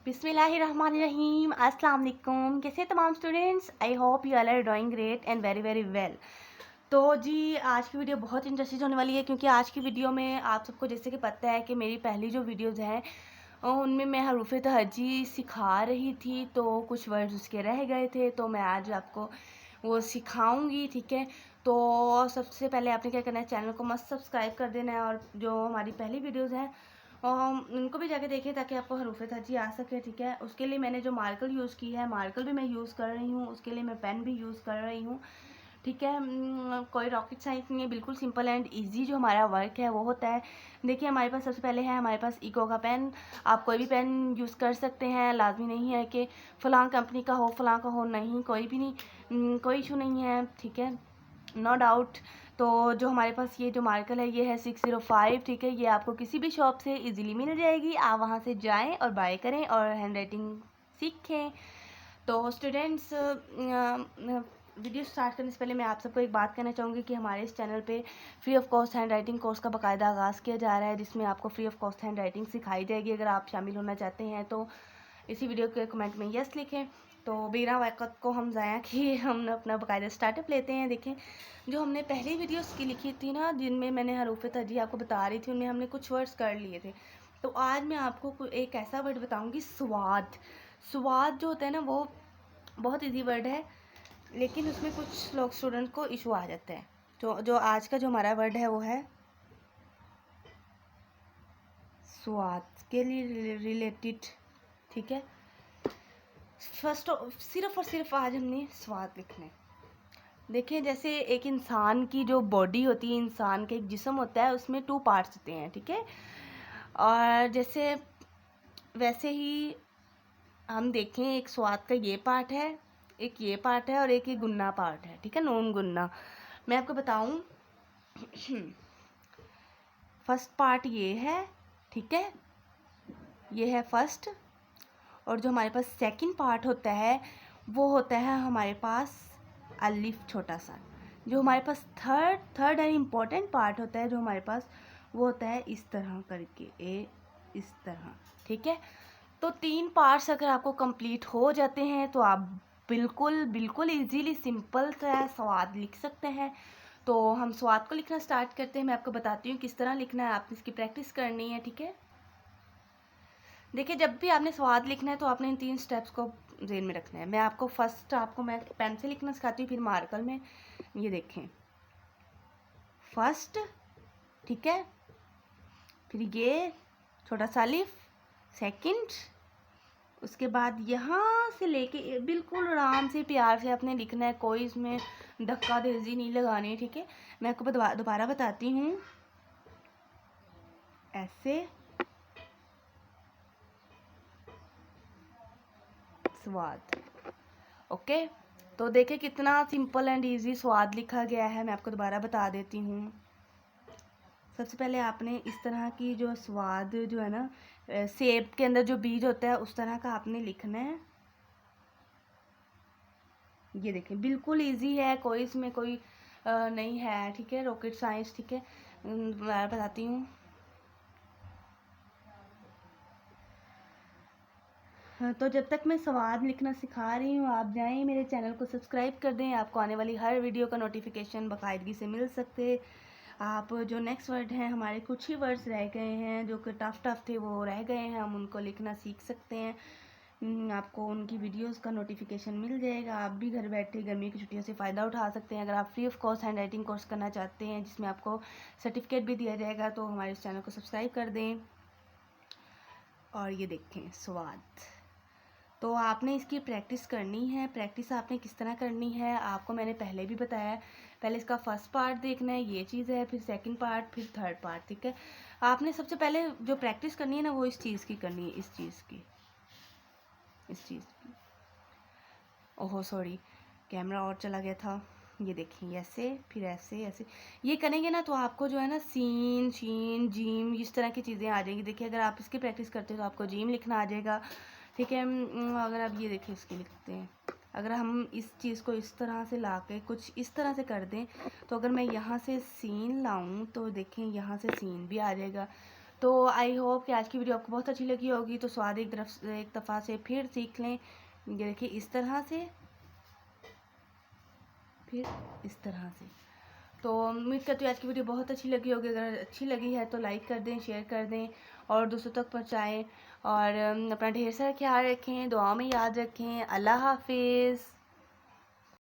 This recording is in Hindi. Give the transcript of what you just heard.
बिस्मिल्लाहिर्रहमानिर्रहीम। अस्सलाम वालेकुम। कैसे तमाम students, I hope you all are doing great and very very well. तो जी आज की वीडियो बहुत इंटरेस्टिंग होने वाली है, क्योंकि आज की वीडियो में आप सबको जैसे कि पता है कि मेरी पहली जो वीडियोज़ हैं उनमें मैं हरूफ तहज्जी सिखा रही थी, तो कुछ वर्ड्स उसके रह गए थे, तो मैं आज आपको वो सिखाऊंगी। ठीक है, तो सबसे पहले आपने क्या करना है, चैनल को मस्त सब्सक्राइब कर देना है, और जो हमारी पहली वीडियोज़ हैं उनको भी जाके देखें ताकि आपको हरूफ तहज्जी आ सके। ठीक है, उसके लिए मैंने जो मार्कर यूज़ की है, मार्कर भी मैं यूज़ कर रही हूँ, उसके लिए मैं पेन भी यूज़ कर रही हूँ। ठीक है, कोई रॉकेट साइंस नहीं है, बिल्कुल सिंपल एंड इजी जो हमारा वर्क है वो होता है। देखिए हमारे पास सबसे पहले है हमारे पास इको का पेन। आप कोई भी पेन यूज़ कर सकते हैं, लाजमी नहीं है कि फ़लाँ कंपनी का हो फ़लाँ का हो, नहीं कोई भी नहीं, कोई इशू नहीं है। ठीक है, नो डाउट। तो जो हमारे पास ये जो मार्कर है ये है 605। ठीक है, ये आपको किसी भी शॉप से इजीली मिल जाएगी, आप वहाँ से जाएं और बाय करें और हैंड राइटिंग सीखें। तो स्टूडेंट्स, वीडियो स्टार्ट करने से पहले मैं आप सबको एक बात कहना चाहूँगी कि हमारे इस चैनल पे free of cost hand writing course का बाकायदा आगाज़ किया जा रहा है, जिसमें आपको free of cost hand writing सिखाई जाएगी। अगर आप शामिल होना चाहते हैं तो इसी वीडियो के कमेंट में यस लिखें। तो बिना वक़्त को हम ज़ाया किए हम अपना बाकायदा स्टार्टअप लेते हैं। देखें, जो हमने पहली वीडियोस की लिखी थी ना, जिनमें मैंने हरूफ तहज्जी आपको बता रही थी, उनमें हमने कुछ वर्ड्स कर लिए थे। तो आज मैं आपको एक ऐसा वर्ड बताऊंगी, स्वाद। स्वाद जो होता है ना वो बहुत इजी वर्ड है, लेकिन उसमें कुछ लोग स्टूडेंट को इशू आ जाता है। तो जो आज का जो हमारा वर्ड है वो है स्वाद के लिए रिलेटेड। ठीक है, फर्स्ट सिर्फ और सिर्फ आज हमने स्वाद लिखना है। देखिए, जैसे एक इंसान की जो बॉडी होती है, इंसान का एक जिस्म होता है, उसमें 2 पार्ट्स होते हैं। ठीक है, और जैसे वैसे ही हम देखें, एक स्वाद का ये पार्ट है, एक ये पार्ट है, और एक ये गुन्ना पार्ट है। ठीक है, नून गुन्ना। मैं आपको बताऊं, फर्स्ट पार्ट ये है। ठीक है, ये है फर्स्ट। और जो हमारे पास सेकंड पार्ट होता है वो होता है हमारे पास अलिफ छोटा सा। जो हमारे पास थर्ड एंड इम्पोर्टेंट पार्ट होता है जो हमारे पास, वो होता है इस तरह करके, ए इस तरह। ठीक है, तो 3 पार्ट्स अगर आपको कंप्लीट हो जाते हैं तो आप बिल्कुल बिल्कुल इजीली सिंपल सा स्वाद लिख सकते हैं। तो हम स्वाद को लिखना स्टार्ट करते हैं। मैं आपको बताती हूँ किस तरह लिखना है, आपने इसकी प्रैक्टिस करनी है। ठीक है, देखिए जब भी आपने स्वाद लिखना है तो आपने इन 3 स्टेप्स को जेन में रखना है। मैं आपको मैं पेन से लिखना सिखाती हूँ, फिर मार्कर में। ये देखें, फर्स्ट। ठीक है, फिर ये छोटा सा अलिफ, सेकंड, उसके बाद यहाँ से लेके बिल्कुल आराम से प्यार से आपने लिखना है, कोई इसमें धक्का धेजी नहीं लगानी। ठीक है, मैं आपको दोबारा बताती हूँ, ऐसे स्वाद। ओके, तो देखिए कितना सिंपल एंड इजी स्वाद लिखा गया है। मैं आपको दोबारा बता देती हूँ। सबसे पहले आपने इस तरह की जो स्वाद जो है ना, सेब के अंदर जो बीज होता है उस तरह का आपने लिखना है। ये देखें, बिल्कुल इजी है, कोई इसमें कोई नहीं है। ठीक है, रॉकेट साइंस। ठीक है, मैं बताती हूँ। हाँ, तो जब तक मैं स्वाद लिखना सिखा रही हूँ, आप जाएं मेरे चैनल को सब्सक्राइब कर दें, आपको आने वाली हर वीडियो का नोटिफिकेशन बाकायदगी से मिल सकते। आप जो नेक्स्ट वर्ड हैं, हमारे कुछ ही वर्ड्स रह गए हैं जो कि टफ थे, वो रह गए हैं, हम उनको लिखना सीख सकते हैं। आपको उनकी वीडियोस का नोटिफिकेशन मिल जाएगा। आप भी घर बैठे गर्मी की छुट्टियों से फ़ायदा उठा सकते हैं। अगर आप free of cost hand writing course करना चाहते हैं जिसमें आपको सर्टिफिकेट भी दिया जाएगा, तो हमारे इस चैनल को सब्सक्राइब कर दें। और ये देखें स्वाद, तो आपने इसकी प्रैक्टिस करनी है। प्रैक्टिस आपने किस तरह करनी है आपको मैंने पहले भी बताया है। पहले इसका फर्स्ट पार्ट देखना है, ये चीज़ है, फिर सेकंड पार्ट, फिर थर्ड पार्ट। ठीक है, आपने सबसे पहले जो प्रैक्टिस करनी है ना, वो इस चीज़ की करनी है, इस चीज़ की। ओहो सॉरी, कैमरा और चला गया था। ये देखिए, ऐसे फिर ऐसे ऐसे ये करेंगे ना तो आपको जो है ना सीन शीन जीम इस तरह की चीज़ें आ जाएंगी। देखिए, अगर आप इसकी प्रैक्टिस करते हो तो आपको जीम लिखना आ जाएगा। ठीक है, अगर आप ये देखिए इसकी लिखते हैं, अगर हम इस चीज़ को इस तरह से ला के कुछ इस तरह से कर दें, तो अगर मैं यहाँ से सीन लाऊं तो देखें यहाँ से सीन भी आ जाएगा। तो आई होप कि आज की वीडियो आपको बहुत अच्छी लगी होगी। तो स्वाद एक दफ़ा से फिर सीख लें। ये देखिए इस तरह से, फिर इस तरह से। तो उम्मीद करती हूँ आज की वीडियो बहुत अच्छी लगी होगी। अगर अच्छी लगी है तो लाइक कर दें, शेयर कर दें और दोस्तों तक पहुँचाएँ। और अपना ढेर सारा ख्याल रखें, दुआ में याद रखें। अल्लाह हाफिज़।